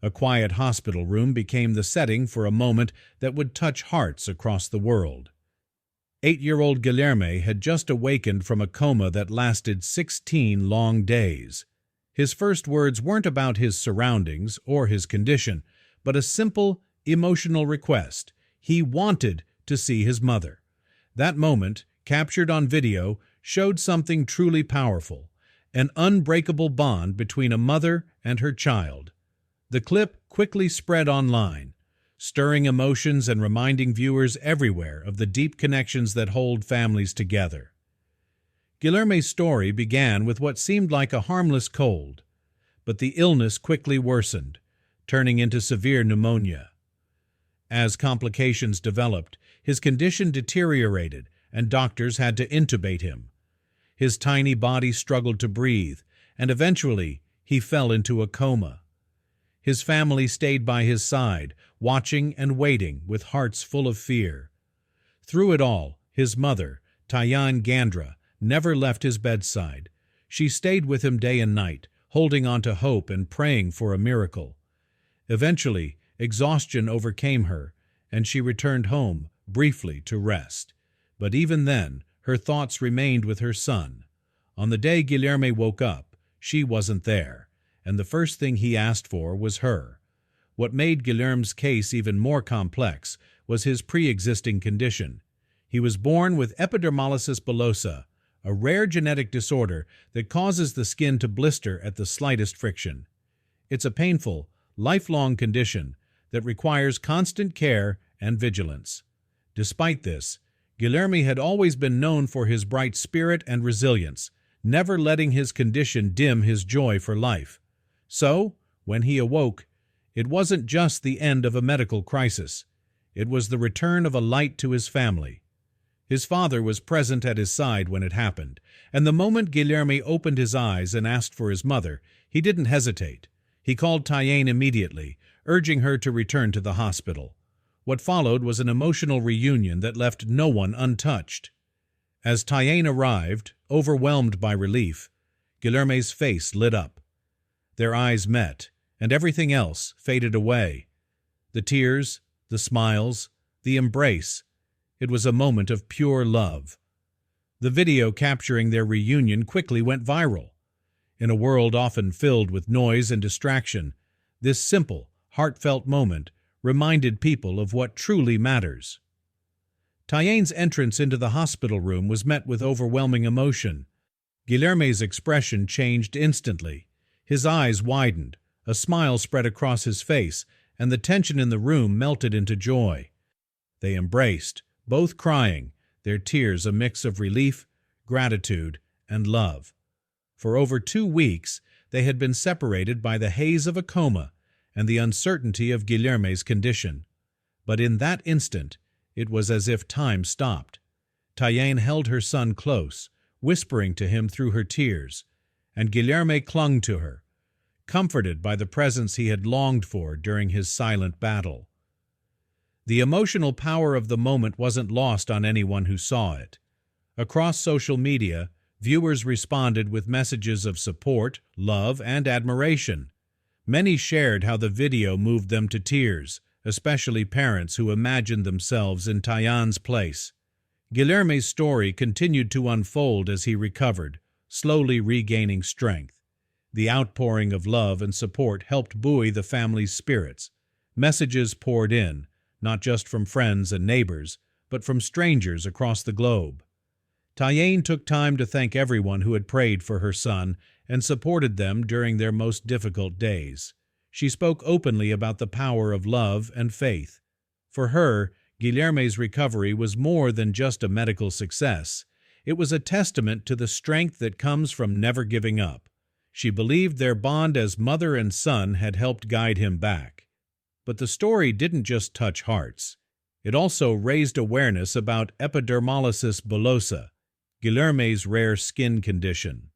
A quiet hospital room became the setting for a moment that would touch hearts across the world. 8-year-old Guilherme had just awakened from a coma that lasted 16 long days. His first words weren't about his surroundings or his condition, but a simple, emotional request. He wanted to see his mother. That moment, captured on video, showed something truly powerful, an unbreakable bond between a mother and her child. The clip quickly spread online, stirring emotions and reminding viewers everywhere of the deep connections that hold families together. Guilherme's story began with what seemed like a harmless cold, but the illness quickly worsened, turning into severe pneumonia. As complications developed, his condition deteriorated and doctors had to intubate him. His tiny body struggled to breathe, and eventually he fell into a coma. His family stayed by his side, watching and waiting with hearts full of fear. Through it all, his mother, Tayane, never left his bedside. She stayed with him day and night, holding on to hope and praying for a miracle. Eventually, exhaustion overcame her, and she returned home, briefly, to rest. But even then, her thoughts remained with her son. On the day Guilherme woke up, she wasn't there, and the first thing he asked for was her. What made Guilherme's case even more complex was his pre-existing condition. He was born with epidermolysis bullosa, a rare genetic disorder that causes the skin to blister at the slightest friction. It's a painful, lifelong condition that requires constant care and vigilance. Despite this, Guilherme had always been known for his bright spirit and resilience, never letting his condition dim his joy for life. So, when he awoke, it wasn't just the end of a medical crisis. It was the return of a light to his family. His father was present at his side when it happened, and the moment Guilherme opened his eyes and asked for his mother, he didn't hesitate. He called Tayane immediately, urging her to return to the hospital. What followed was an emotional reunion that left no one untouched. As Tayane arrived, overwhelmed by relief, Guilherme's face lit up. Their eyes met, and everything else faded away. The tears, the smiles, the embrace. It was a moment of pure love. The video capturing their reunion quickly went viral. In a world often filled with noise and distraction, this simple, heartfelt moment reminded people of what truly matters. Tayane's entrance into the hospital room was met with overwhelming emotion. Guilherme's expression changed instantly. His eyes widened, a smile spread across his face, and the tension in the room melted into joy. They embraced, both crying, their tears a mix of relief, gratitude, and love. For over 2 weeks, they had been separated by the haze of a coma and the uncertainty of Guilherme's condition. But in that instant, it was as if time stopped. Tayane held her son close, whispering to him through her tears, and Guilherme clung to her, comforted by the presence he had longed for during his silent battle. The emotional power of the moment wasn't lost on anyone who saw it. Across social media, viewers responded with messages of support, love, and admiration. Many shared how the video moved them to tears, especially parents who imagined themselves in Tayane's place. Guilherme's story continued to unfold as he recovered, slowly regaining strength. The outpouring of love and support helped buoy the family's spirits. Messages poured in, not just from friends and neighbors, but from strangers across the globe. Tayane took time to thank everyone who had prayed for her son and supported them during their most difficult days. She spoke openly about the power of love and faith. For her, Guilherme's recovery was more than just a medical success. It was a testament to the strength that comes from never giving up. She believed their bond as mother and son had helped guide him back. But the story didn't just touch hearts. It also raised awareness about epidermolysis bullosa, Guilherme's rare skin condition.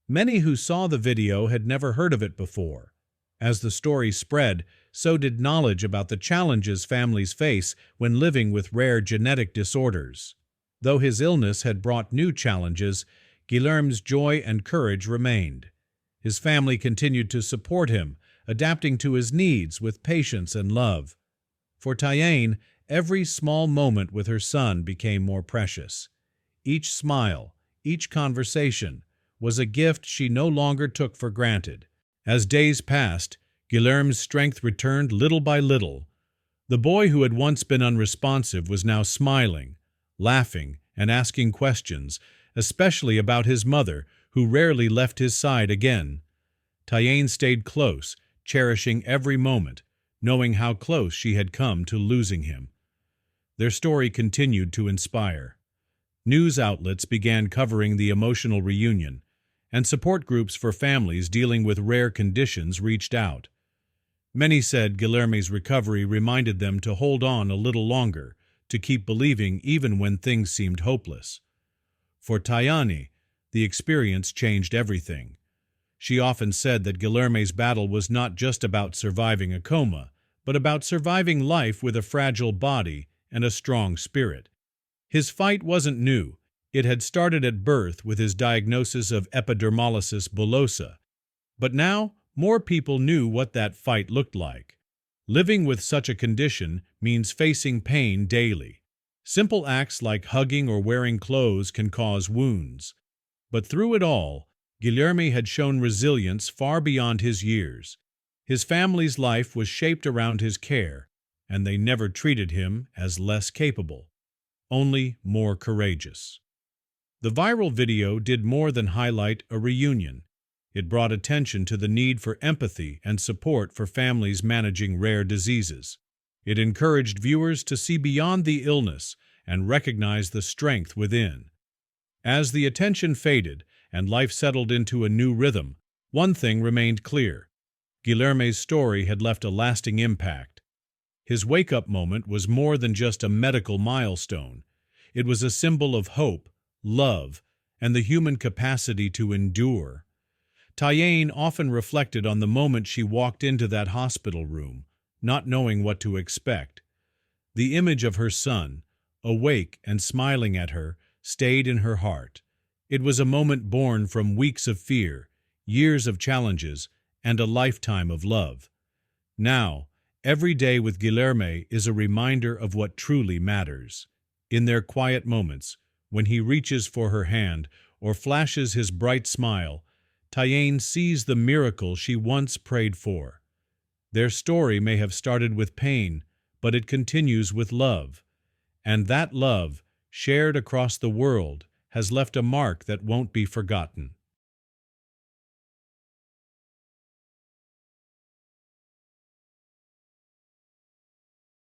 Many who saw the video had never heard of it before. As the story spread, so did knowledge about the challenges families face when living with rare genetic disorders. Though his illness had brought new challenges, Guilherme's joy and courage remained. His family continued to support him, adapting to his needs with patience and love. For Tayane, every small moment with her son became more precious. Each smile, each conversation, was a gift she no longer took for granted. As days passed, Guilherme's strength returned little by little. The boy who had once been unresponsive was now smiling, laughing, and asking questions, especially about his mother, who rarely left his side again. Tayane stayed close, cherishing every moment, knowing how close she had come to losing him. Their story continued to inspire. News outlets began covering the emotional reunion, and support groups for families dealing with rare conditions reached out. Many said Guilherme's recovery reminded them to hold on a little longer, to keep believing even when things seemed hopeless. For Tayane, the experience changed everything. She often said that Guilherme's battle was not just about surviving a coma, but about surviving life with a fragile body and a strong spirit. His fight wasn't new. It had started at birth with his diagnosis of epidermolysis bullosa. But now, more people knew what that fight looked like. Living with such a condition means facing pain daily. Simple acts like hugging or wearing clothes can cause wounds. But through it all, Guilherme had shown resilience far beyond his years. His family's life was shaped around his care, and they never treated him as less capable, only more courageous. The viral video did more than highlight a reunion. It brought attention to the need for empathy and support for families managing rare diseases. It encouraged viewers to see beyond the illness and recognize the strength within. As the attention faded and life settled into a new rhythm, one thing remained clear. Guilherme's story had left a lasting impact. His wake-up moment was more than just a medical milestone. It was a symbol of hope, love, and the human capacity to endure. Tayane often reflected on the moment she walked into that hospital room, not knowing what to expect. The image of her son, awake and smiling at her, stayed in her heart. It was a moment born from weeks of fear, years of challenges, and a lifetime of love. Now, every day with Guilherme is a reminder of what truly matters. In their quiet moments, when he reaches for her hand or flashes his bright smile, Tayane sees the miracle she once prayed for. Their story may have started with pain, but it continues with love. And that love, shared across the world, has left a mark that won't be forgotten.